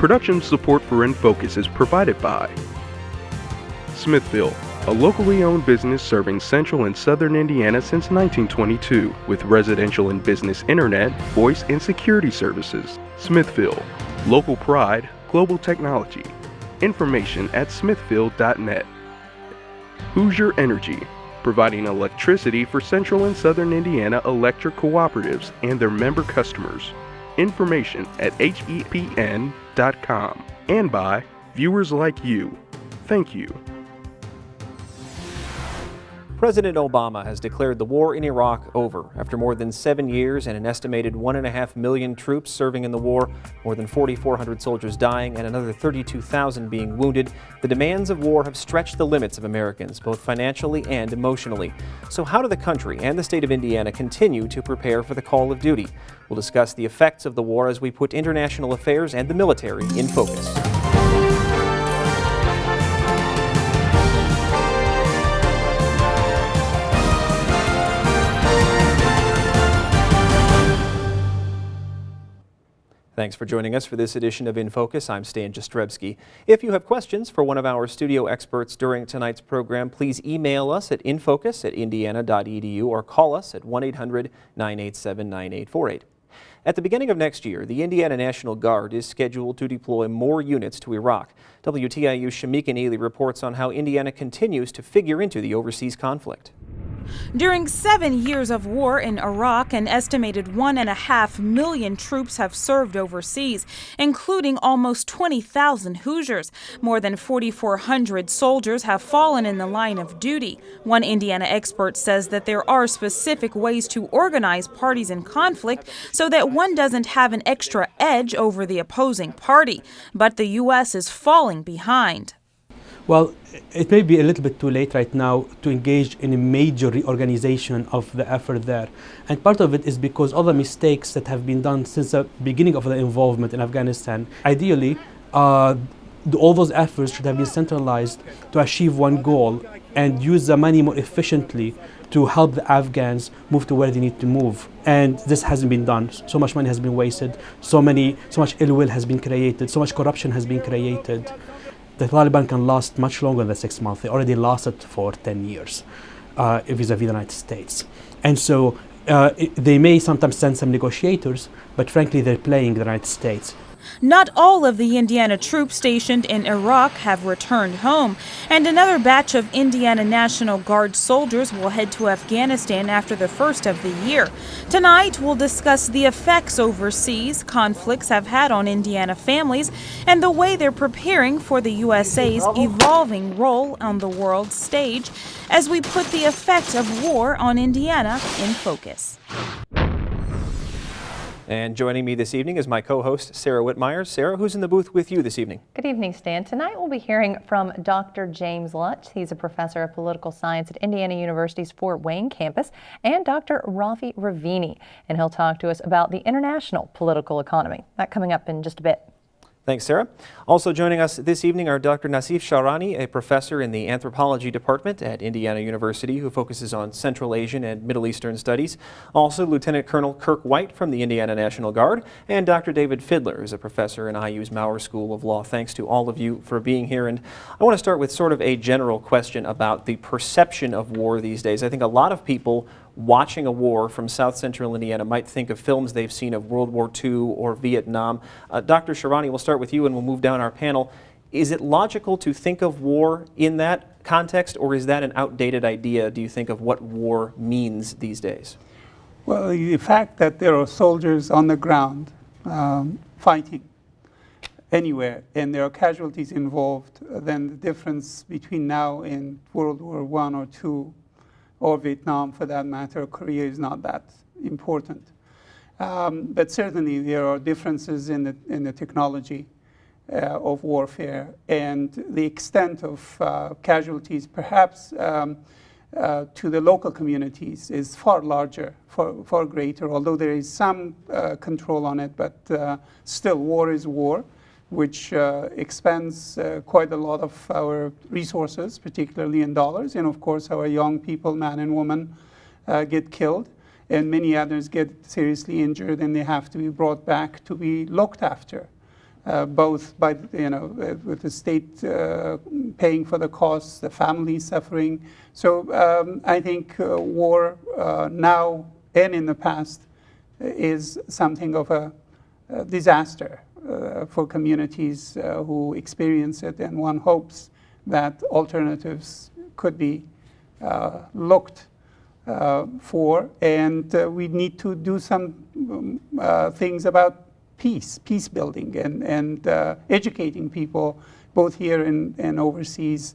Production support for In Focus is provided by Smithville, a locally owned business serving central and southern Indiana since 1922 with residential and business internet, voice, and security services. Smithville, local pride, global technology. Information at smithville.net. Hoosier Energy, providing electricity for central and southern Indiana electric cooperatives and their member customers. Information at hepn.com. And by viewers like you. Thank you. President Obama has declared the war in Iraq over. After more than 7 years and an estimated 1.5 million troops serving in the war, more than 4,400 soldiers dying and another 32,000 being wounded, the demands of war have stretched the limits of Americans, both financially and emotionally. So how do the country and the state of Indiana continue to prepare for the call of duty? We'll discuss the effects of the war as we put international affairs and the military in focus. Thanks for joining us for this edition of In Focus. I'm Stan Jastrzebski. If you have questions for one of our studio experts during tonight's program, please email us at infocus@indiana.edu or call us at 1-800-987-9848. At the beginning of next year, the Indiana National Guard is scheduled to deploy more units to Iraq. WTIU's Shamika Neely reports on how Indiana continues to figure into the overseas conflict. During 7 years of war in Iraq, an estimated 1.5 million troops have served overseas, including almost 20,000 Hoosiers. More than 4,400 soldiers have fallen in the line of duty. One Indiana expert says that there are specific ways to organize parties in conflict so that one doesn't have an extra edge over the opposing party. But the U.S. is falling behind. Well, it may be a little bit too late right now to engage in a major reorganization of the effort there. And part of it is because all the mistakes that have been done since the beginning of the involvement in Afghanistan, ideally, all those efforts should have been centralized to achieve one goal and use the money more efficiently to help the Afghans move to where they need to move. And this hasn't been done. So much money has been wasted, so much ill will has been created, so much corruption has been created. The Taliban can last much longer than 6 months. They already lasted for 10 years vis-a-vis the United States. And so they may sometimes send some negotiators, but frankly, they're playing the United States. Not all of the Indiana troops stationed in Iraq have returned home, and another batch of Indiana National Guard soldiers will head to Afghanistan after the first of the year. Tonight, we'll discuss the effects overseas conflicts have had on Indiana families and the way they're preparing for the USA's evolving role on the world stage as we put the effect of war on Indiana in focus. And joining me this evening is my co-host, Sarah Whitmire. Sarah, who's in the booth with you this evening? Good evening, Stan. Tonight we'll be hearing from Dr. James Lutz. He's a professor of political science at Indiana University's Fort Wayne campus, and Dr. Rafi Ravini. And he'll talk to us about the international political economy. That coming up in just a bit. Thanks, Sarah. Also joining us this evening are Dr. Nassif Shahrani, a professor in the anthropology department at Indiana University who focuses on Central Asian and Middle Eastern studies. Also, Lieutenant Colonel Kirk White from the Indiana National Guard, and Dr. David Fidler, who's a professor in IU's Maurer School of Law. Thanks to all of you for being here. And I want to start with sort of a general question about the perception of war these days. I think a lot of people watching a war from South Central Indiana might think of films they've seen of World War II or Vietnam. Dr. Shahrani, we'll start with you and we'll move down our panel. Is it logical to think of war in that context, or is that an outdated idea, do you think, of what war means these days? Well, the fact that there are soldiers on the ground fighting anywhere and there are casualties involved, then the difference between now and World War I or II or Vietnam, for that matter, Korea, is not that important. But certainly there are differences in the technology of warfare, and the extent of casualties, perhaps to the local communities, is far larger, far greater, although there is some control on it, but still war is war, which expends quite a lot of our resources, particularly in dollars. And of course, our young people, man and woman, get killed, and many others get seriously injured, and they have to be brought back to be looked after both by, with the state paying for the costs, the families suffering. So I think war now and in the past is something of a disaster for communities who experience it, and one hopes that alternatives could be looked for, and we need to do some things about peace building, and educating people both here and overseas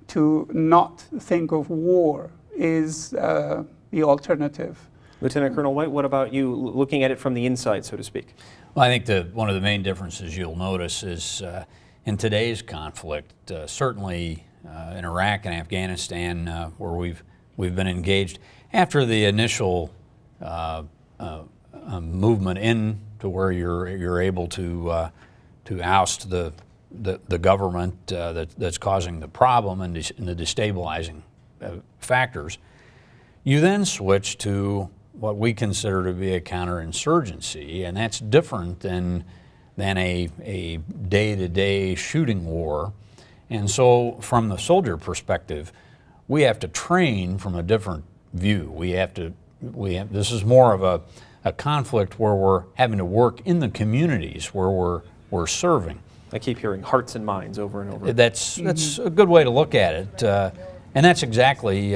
to not think of war is the alternative. Lieutenant Colonel White, what about you, looking at it from the inside, so to speak? Well, I think one of the main differences you'll notice is in today's conflict, certainly in Iraq and Afghanistan, where we've been engaged, after the initial movement in to where you're able to oust the government that's causing the problem and the destabilizing factors, you then switch to what we consider to be a counterinsurgency, and that's different than a day-to-day shooting war. And so from the soldier perspective, we have to train from a different view. This is more of a conflict where we're having to work in the communities where we're serving. I keep hearing hearts and minds over and over. That's a good way to look at it. And that's exactly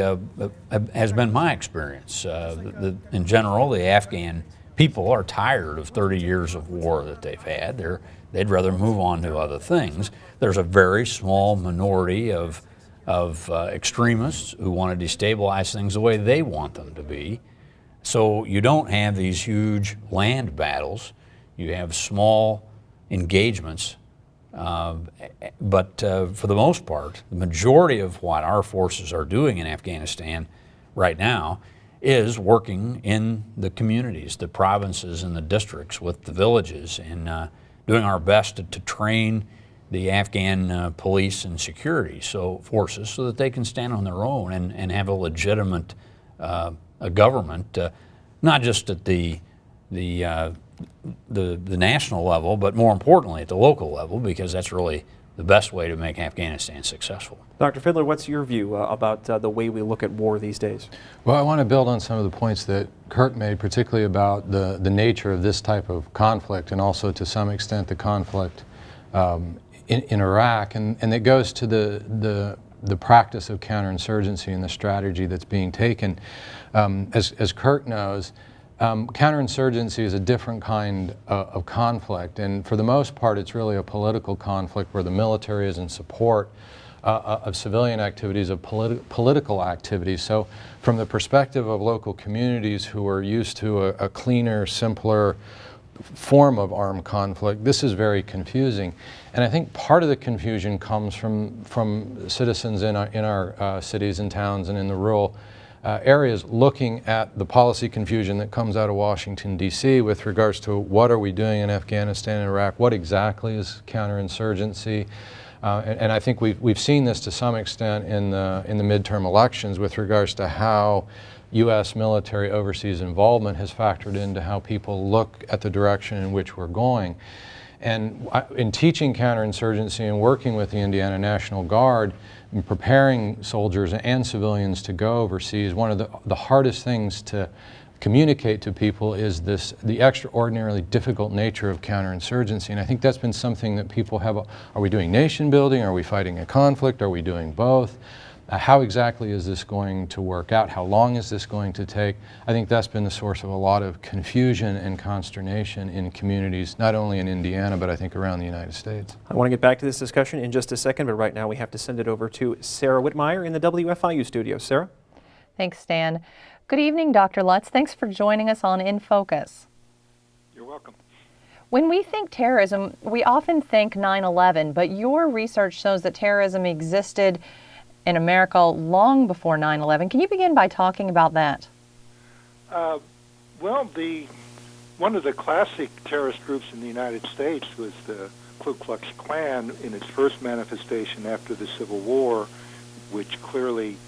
has been my experience. In general, the Afghan people are tired of 30 years of war that they've had. They'd rather move on to other things. There's a very small minority of extremists who want to destabilize things the way they want them to be. So you don't have these huge land battles. You have small engagements. But for the most part, the majority of what our forces are doing in Afghanistan right now is working in the communities, the provinces and the districts with the villages, and doing our best to train the Afghan police and security forces so that they can stand on their own and have a legitimate government, not just at the national level, but more importantly at the local level, because that's really the best way to make Afghanistan successful. Dr. Fiedler, what's your view about the way we look at war these days? Well, I want to build on some of the points that Kurt made, particularly about the nature of this type of conflict, and also to some extent the conflict in Iraq, and it goes to the practice of counterinsurgency and the strategy that's being taken. As Kurt knows, counterinsurgency is a different kind of conflict, and for the most part it's really a political conflict where the military is in support of civilian activities, of political activities. So from the perspective of local communities who are used to a cleaner, simpler form of armed conflict, this is very confusing. And I think part of the confusion comes from citizens in our cities and towns and in the rural areas looking at the policy confusion that comes out of Washington, D.C. with regards to what are we doing in Afghanistan and Iraq, what exactly is counterinsurgency. And I think we've seen this to some extent in the midterm elections with regards to how U.S. military overseas involvement has factored into how people look at the direction in which we're going. And in teaching counterinsurgency and working with the Indiana National Guard and preparing soldiers and civilians to go overseas, one of the hardest things to communicate to people is the extraordinarily difficult nature of counterinsurgency. And I think that's been something that people have. Are we doing nation building? Are we fighting a conflict? Are we doing both? How exactly is this going to work out? How long is this going to take? I think that's been the source of a lot of confusion and consternation in communities, not only in Indiana, but I think around the United States. I want to get back to this discussion in just a second, but right now we have to send it over to Sarah Whitmire in the WFIU studio. Sarah? Thanks, Stan. Good evening, Dr. Lutz. Thanks for joining us on In Focus. You're welcome. When we think terrorism, we often think 9/11, but your research shows that terrorism existed in America long before 9/11. Can you begin by talking about that? Well, one of the classic terrorist groups in the United States was the Ku Klux Klan in its first manifestation after the Civil War, which clearly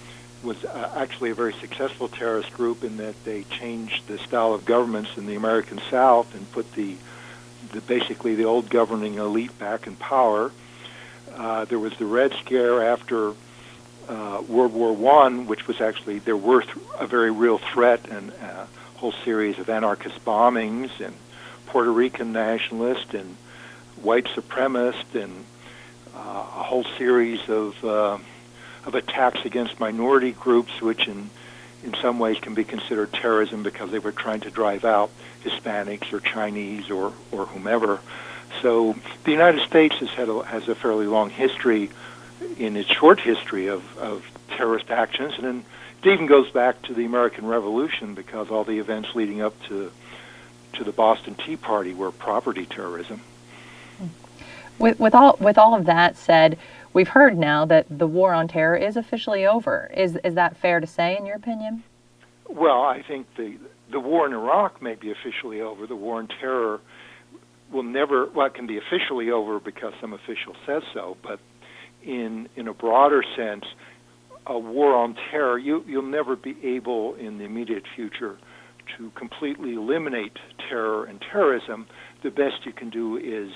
was actually a very successful terrorist group in that they changed the style of governments in the American South and put the basically the old governing elite back in power. There was the Red Scare after World War I, which was actually, there were a very real threat and a whole series of anarchist bombings and Puerto Rican nationalists and white supremacists and a whole series of attacks against minority groups, which in some ways can be considered terrorism because they were trying to drive out Hispanics or Chinese or whomever. So the United States has a fairly long history in its short history of terrorist actions, and then it even goes back to the American Revolution because all the events leading up to the Boston Tea Party were property terrorism. With all of that said, we've heard now that the war on terror is officially over. Is that fair to say, in your opinion? Well, I think the war in Iraq may be officially over. The war on terror will never, well, it can be officially over because some official says so, but in a broader sense, a war on terror, you'll never be able in the immediate future to completely eliminate terror and terrorism. The best you can do is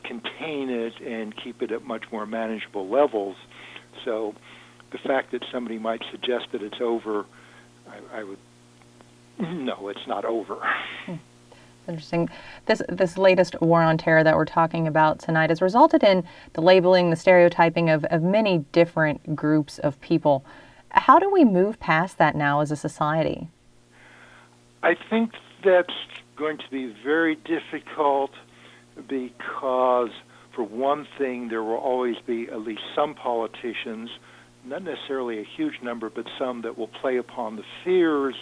contain it and keep it at much more manageable levels. So the fact that somebody might suggest that it's over, I would, no, it's not over. Interesting. This latest war on terror that we're talking about tonight has resulted in the labeling, the stereotyping of many different groups of people. How do we move past that now as a society? I think that's going to be very difficult because, for one thing, there will always be at least some politicians, not necessarily a huge number, but some that will play upon the fears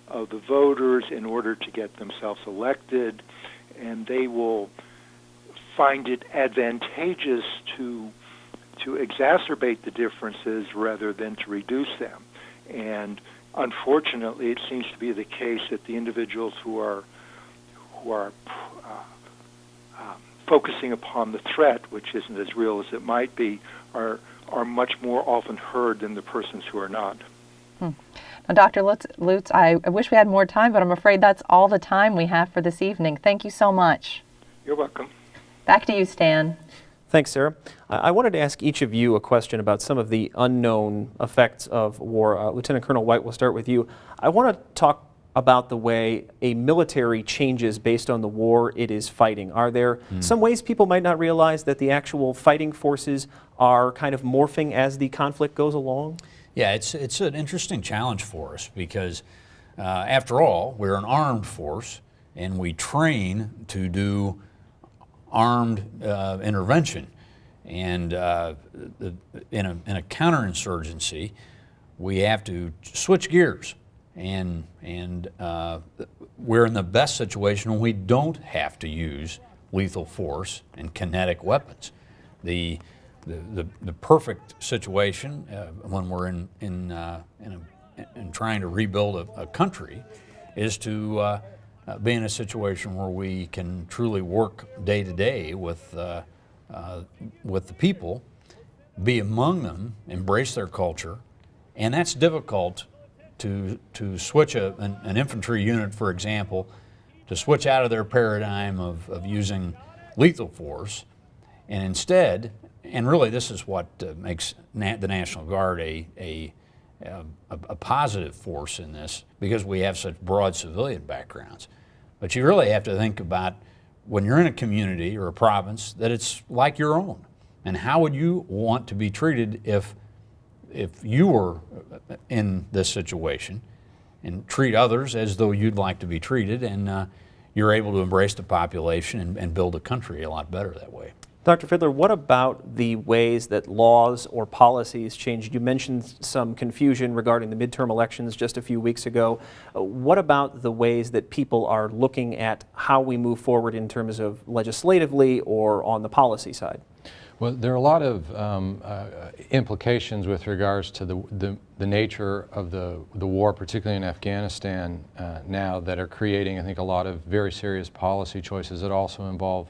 of the voters in order to get themselves elected, and they will find it advantageous to exacerbate the differences rather than to reduce them. And unfortunately, it seems to be the case that the individuals who are focusing upon the threat, which isn't as real as it might be, are much more often heard than the persons who are not. Now, Dr. Lutz, I wish we had more time, but I'm afraid that's all the time we have for this evening. Thank you so much. You're welcome. Back to you, Stan. Thanks, Sarah. I wanted to ask each of you a question about some of the unknown effects of war. Lieutenant Colonel White, we'll start with you. I want to talk about the way a military changes based on the war it is fighting. Are there some ways people might not realize that the actual fighting forces are kind of morphing as the conflict goes along? Yeah, it's an interesting challenge for us because, after all, we're an armed force and we train to do armed intervention. And in a counterinsurgency, we have to switch gears. And we're in the best situation when we don't have to use lethal force and kinetic weapons. The perfect situation when we're in trying to rebuild a country is to be in a situation where we can truly work day to day with the people, be among them, embrace their culture, and that's difficult to switch an infantry unit, for example, to switch out of their paradigm of using lethal force, and instead, and really this is what makes the National Guard a positive force in this, because we have such broad civilian backgrounds. But you really have to think about when you're in a community or a province that it's like your own, and how would you want to be treated if you were in this situation, and treat others as though you'd like to be treated, and you're able to embrace the population and build a country a lot better that way. Dr. Fiddler, what about the ways that laws or policies changed? You mentioned some confusion regarding the midterm elections just a few weeks ago. What about the ways that people are looking at how we move forward in terms of legislatively or on the policy side? Well, there are a lot of implications with regards to the nature of the war, particularly in Afghanistan now, that are creating, I think, a lot of very serious policy choices that also involve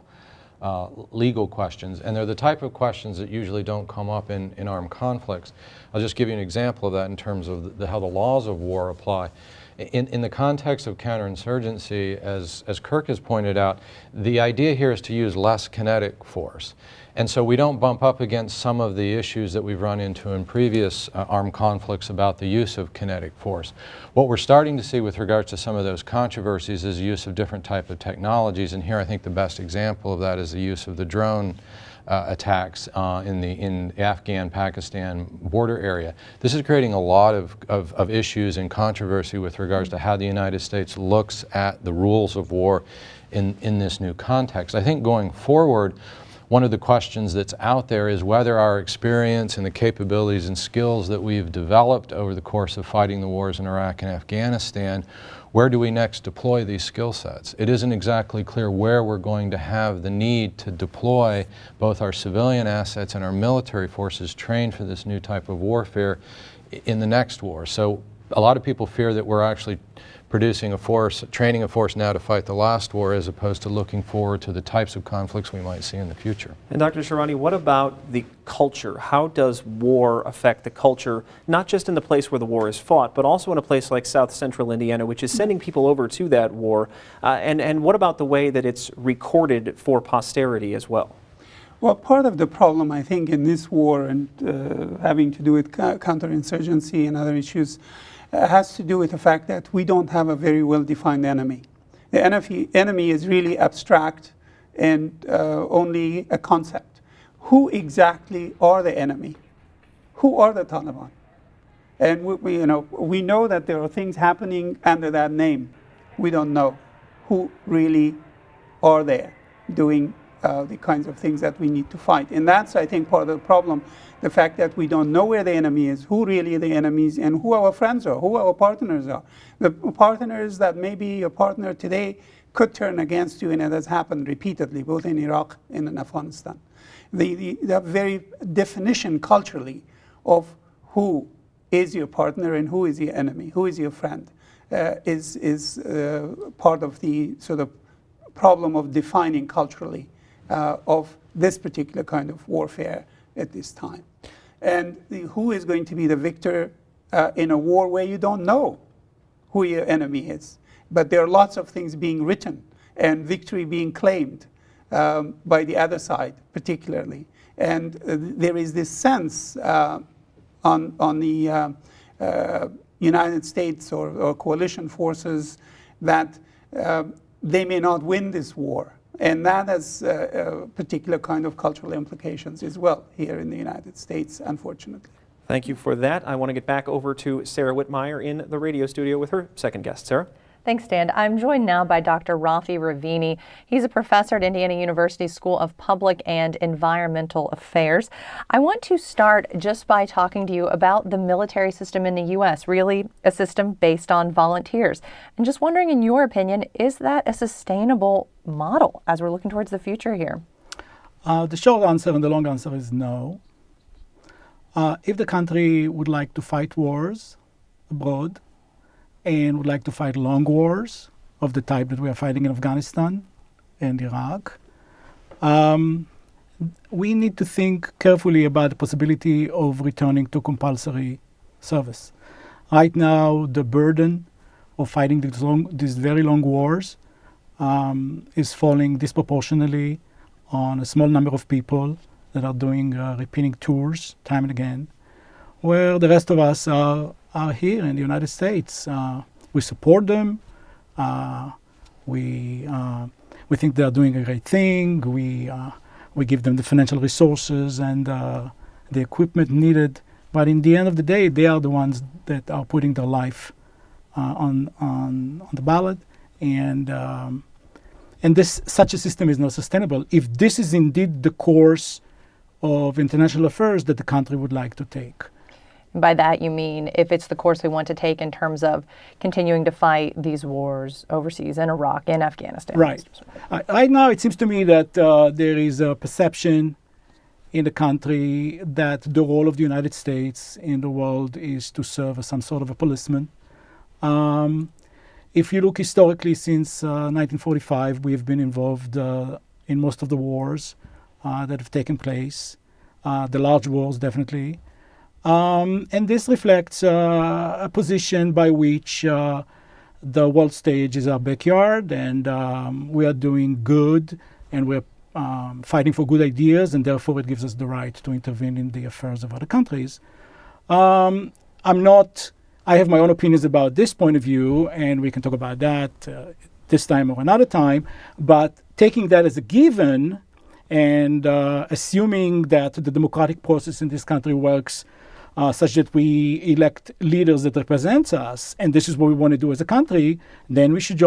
legal questions. And they're the type of questions that usually don't come up in armed conflicts. I'll just give you an example of that in terms of how the laws of war apply. In the context of counterinsurgency, as Kirk has pointed out, the idea here is to use less kinetic force. And so we don't bump up against some of the issues that we've run into in previous armed conflicts about the use of kinetic force. What we're starting to see with regards to some of those controversies is the use of different type of technologies, and here I think the best example of that is the use of the drone attacks in the Afghan-Pakistan border area. This is creating a lot of issues and controversy with regards to how the United States looks at the rules of war in this new context. I think going forward, one of the questions that's out there is whether our experience and the capabilities and skills that we've developed over the course of fighting the wars in Iraq and Afghanistan, where do we next deploy these skill sets? It isn't exactly clear where we're going to have the need to deploy both our civilian assets and our military forces trained for this new type of warfare in the next war. So a lot of people fear that we're actually producing a force, training a force now to fight the last war, as opposed to looking forward to the types of conflicts we might see in the future. And Dr. Shahrani, what about the culture? How does war affect the culture, not just in the place where the war is fought, but also in a place like South Central Indiana, which is sending people over to that war? And what about the way that it's recorded for posterity as well? Well, part of the problem, I think, in this war and having to do with counterinsurgency and other issues has to do with the fact that we don't have a very well-defined enemy. The enemy is really abstract and only a concept. Who exactly are the enemy? Who are the Taliban? And we know that there are things happening under that name. We don't know who really are there doing the kinds of things that we need to fight. And that's, I think, part of the problem, the fact that we don't know where the enemy is, who really the enemies, and who our friends are, who our partners are. The partners that may be a partner today could turn against you, and it has happened repeatedly, both in Iraq and in Afghanistan. The very definition culturally of who is your partner and who is your enemy, who is your friend, is part of the sort of problem of defining culturally of this particular kind of warfare at this time. And who is going to be the victor in a war where you don't know who your enemy is? But there are lots of things being written and victory being claimed by the other side, particularly. And there is this sense on the United States or coalition forces that they may not win this war. And that has a particular kind of cultural implications as well here in the United States, unfortunately. Thank you for that. I want to get back over to Sarah Whitmire in the radio studio with her second guest. Sarah? Thanks, Dan. I'm joined now by Dr. Rafi Ravini. He's a professor at Indiana University School of Public and Environmental Affairs. I want to start just by talking to you about the military system in the U.S., really a system based on volunteers. And just wondering, in your opinion, is that a sustainable model as we're looking towards the future here? The short answer and the long answer is no. If the country would like to fight wars abroad, and would like to fight long wars of the type that we are fighting in Afghanistan and Iraq, we need to think carefully about the possibility of returning to compulsory service. Right now, the burden of fighting these very long wars is falling disproportionately on a small number of people that are doing repeating tours time and again, where the rest of us are here in the United States. We support them. We think they are doing a great thing. We give them the financial resources and the equipment needed. But in the end of the day, they are the ones that are putting their life on the ballot. And such a system is not sustainable if this is indeed the course of international affairs that the country would like to take. By that you mean if it's the course we want to take in terms of continuing to fight these wars overseas in Iraq and Afghanistan. Right. Right now it seems to me that there is a perception in the country that the role of the United States in the world is to serve as some sort of a policeman. If you look historically, since 1945, we have been involved in most of the wars that have taken place, the large wars definitely. And this reflects a position by which the world stage is our backyard, and we are doing good, and we're fighting for good ideas, and therefore it gives us the right to intervene in the affairs of other countries. I have my own opinions about this point of view, and we can talk about that this time or another time, but taking that as a given and assuming that the democratic process in this country works such that we elect leaders that represent us, and this is what we want to do as a country, then we should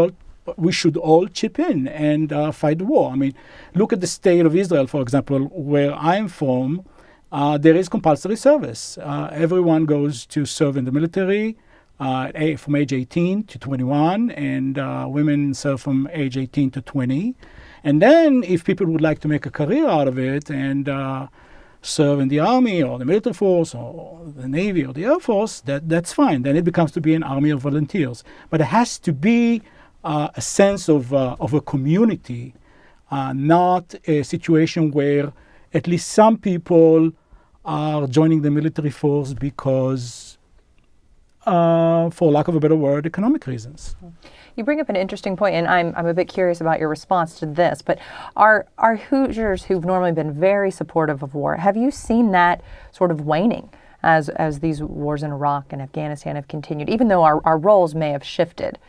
all chip in and fight the war. I mean, look at the state of Israel, for example, where I'm from. There is compulsory service. Everyone goes to serve in the military from age 18 to 21, and women serve from age 18 to 20. And then if people would like to make a career out of it and serve in the army or the military force or the Navy or the Air Force, that's fine. Then it becomes to be an army of volunteers. But it has to be a sense of a community, not a situation where at least some people are joining the military force because, for lack of a better word, economic reasons. You bring up an interesting point, and I'm a bit curious about your response to this, but are Hoosiers who've normally been very supportive of war, have you seen that sort of waning as these wars in Iraq and Afghanistan have continued, even though our roles may have shifted?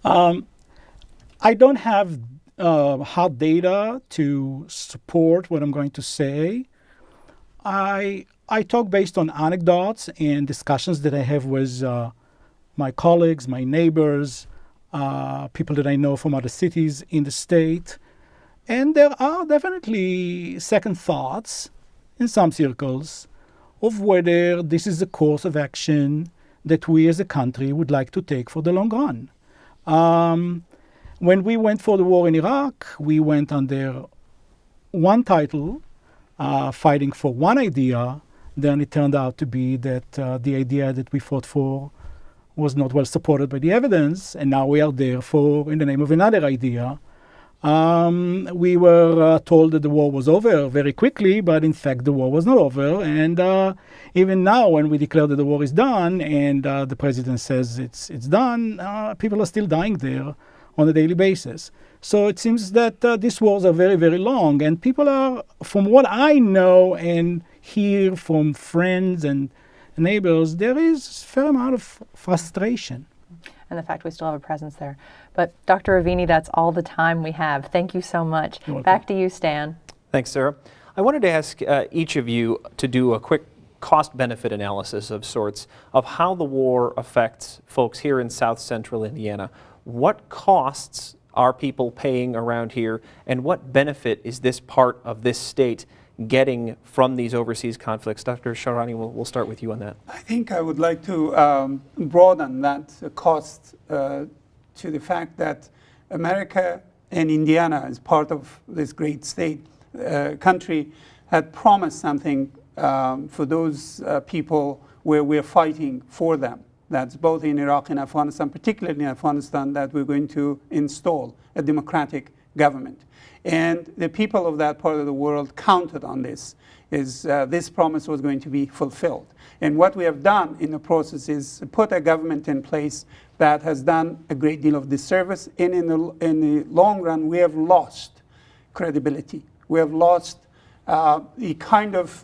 I don't have hard data to support what I'm going to say. I talk based on anecdotes and discussions that I have with my colleagues, my neighbors, people that I know from other cities in the state. And there are definitely second thoughts in some circles of whether this is a course of action that we as a country would like to take for the long run. When we went for the war in Iraq, we went under one title, fighting for one idea. Then it turned out to be that the idea that we fought for was not well supported by the evidence, and now we are there in the name of another idea. We were told that the war was over very quickly, but in fact the war was not over. And even now, when we declare that the war is done and the president says it's done, people are still dying there on a daily basis. So it seems that these wars are very, very long, and people are, from what I know and hear from friends and neighbors, there is a fair amount of frustration. And the fact we still have a presence there. But Dr. Ravini, that's all the time we have. Thank you so much. Back to you, Stan. Thanks, Sarah. I wanted to ask each of you to do a quick cost-benefit analysis of sorts of how the war affects folks here in South Central Indiana. What costs are people paying around here, and what benefit is this part of this state getting from these overseas conflicts? Dr. Shahrani, we'll start with you on that. I think I would like to broaden that cost to the fact that America and Indiana, as part of this great state country, had promised something for those people where we're fighting for them. That's both in Iraq and Afghanistan, particularly in Afghanistan, that we're going to install a democratic government. And the people of that part of the world counted on this, this promise was going to be fulfilled. And what we have done in the process is put a government in place that has done a great deal of disservice. And in the long run, we have lost credibility. We have lost the kind of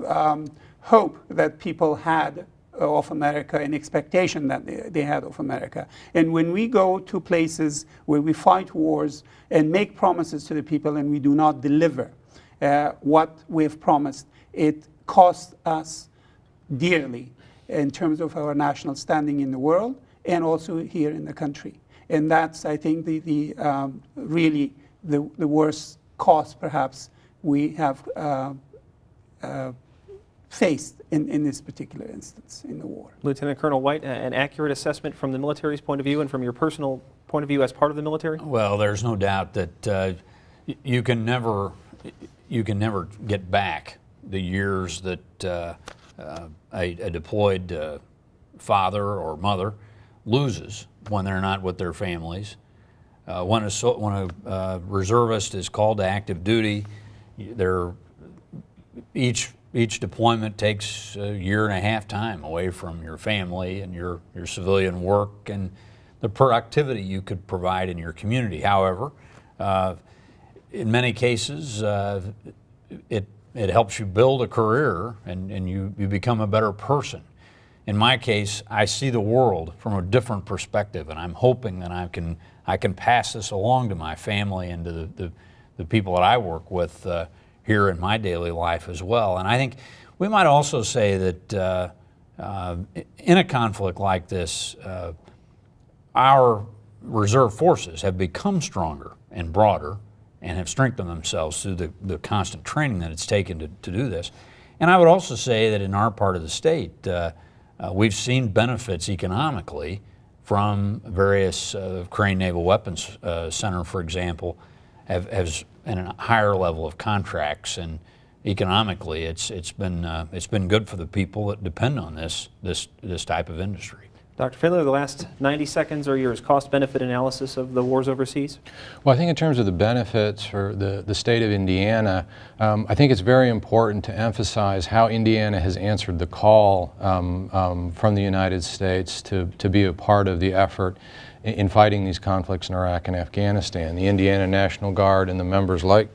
hope that people had of America and expectation that they had of America. And when we go to places where we fight wars and make promises to the people and we do not deliver what we've promised, it costs us dearly in terms of our national standing in the world and also here in the country. And that's, I think, really the worst cost perhaps we have faced in this particular instance in the war. Lieutenant Colonel White, an accurate assessment from the military's point of view and from your personal point of view as part of the military? Well, there's no doubt that you can never get back the years that a deployed father or mother loses when they're not with their families. When a reservist is called to active duty, each deployment takes a year and a half time away from your family and your civilian work, and the productivity you could provide in your community. However, in many cases, it helps you build a career and you become a better person. In my case, I see the world from a different perspective, and I'm hoping that I can pass this along to my family and to the people that I work with here in my daily life as well. And I think we might also say that in a conflict like this, our reserve forces have become stronger and broader and have strengthened themselves through the constant training that it's taken to do this. And I would also say that in our part of the state, we've seen benefits economically from various Crane Naval Weapons Center, for example, has a higher level of contracts, and economically, it's been good for the people that depend on this type of industry. Dr. Findler, the last 90 seconds are yours. Cost-benefit analysis of the wars overseas? Well, I think in terms of the benefits for the state of Indiana, I think it's very important to emphasize how Indiana has answered the call from the United States to be a part of the effort in fighting these conflicts in Iraq and Afghanistan. The Indiana National Guard and the members like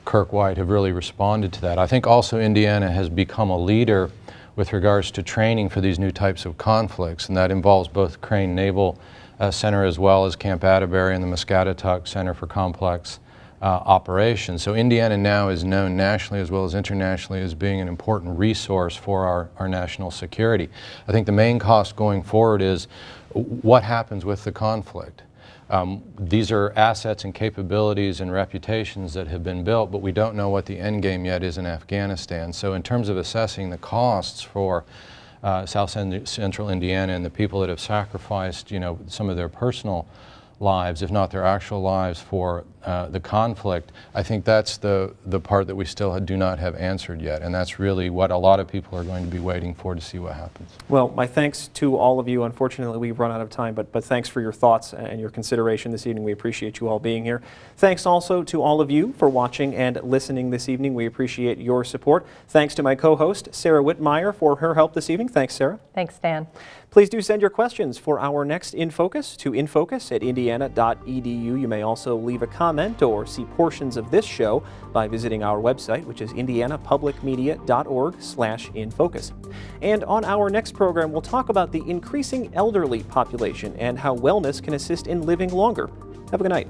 Kirk White have really responded to that. I think also Indiana has become a leader with regards to training for these new types of conflicts, and that involves both Crane Naval Center as well as Camp Atterbury and the Muscatatuck Center for Complex Operations. So Indiana now is known nationally as well as internationally as being an important resource for our national security. I think the main cost going forward is what happens with the conflict. These are assets and capabilities and reputations that have been built, but we don't know what the end game yet is in Afghanistan. So in terms of assessing the costs for South Central Indiana and the people that have sacrificed, some of their personal lives, if not their actual lives, for the conflict, I think that's the part that we still do not have answered yet, and that's really what a lot of people are going to be waiting for to see what happens. Well, my thanks to all of you. Unfortunately, we've run out of time, but thanks for your thoughts and your consideration this evening. We appreciate you all being here. Thanks also to all of you for watching and listening this evening. We appreciate your support. Thanks to my co-host, Sarah Whitmire, for her help this evening. Thanks, Sarah. Thanks, Dan. Please do send your questions for our next In Focus to infocus@indiana.edu. You may also leave a comment or see portions of this show by visiting our website, which is indianapublicmedia.org/infocus. And on our next program, we'll talk about the increasing elderly population and how wellness can assist in living longer. Have a good night.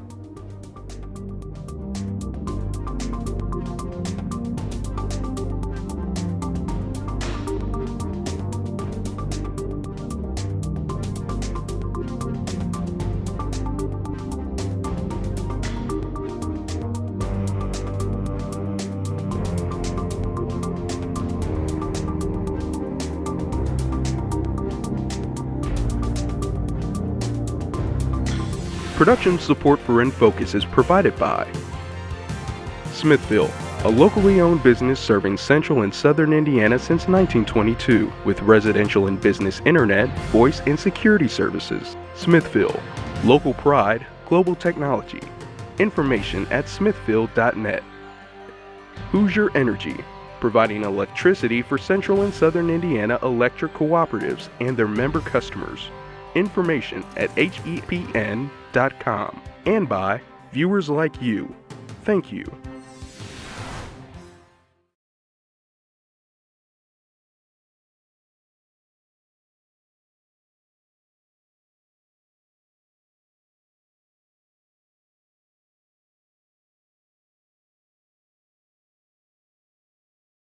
Production support for In Focus is provided by Smithville, a locally owned business serving central and southern Indiana since 1922 with residential and business internet, voice, and security services. Smithville, local pride, global technology. Information at smithville.net. Hoosier Energy, providing electricity for central and southern Indiana electric cooperatives and their member customers. Information at hepn.com. And by viewers like you. Thank you.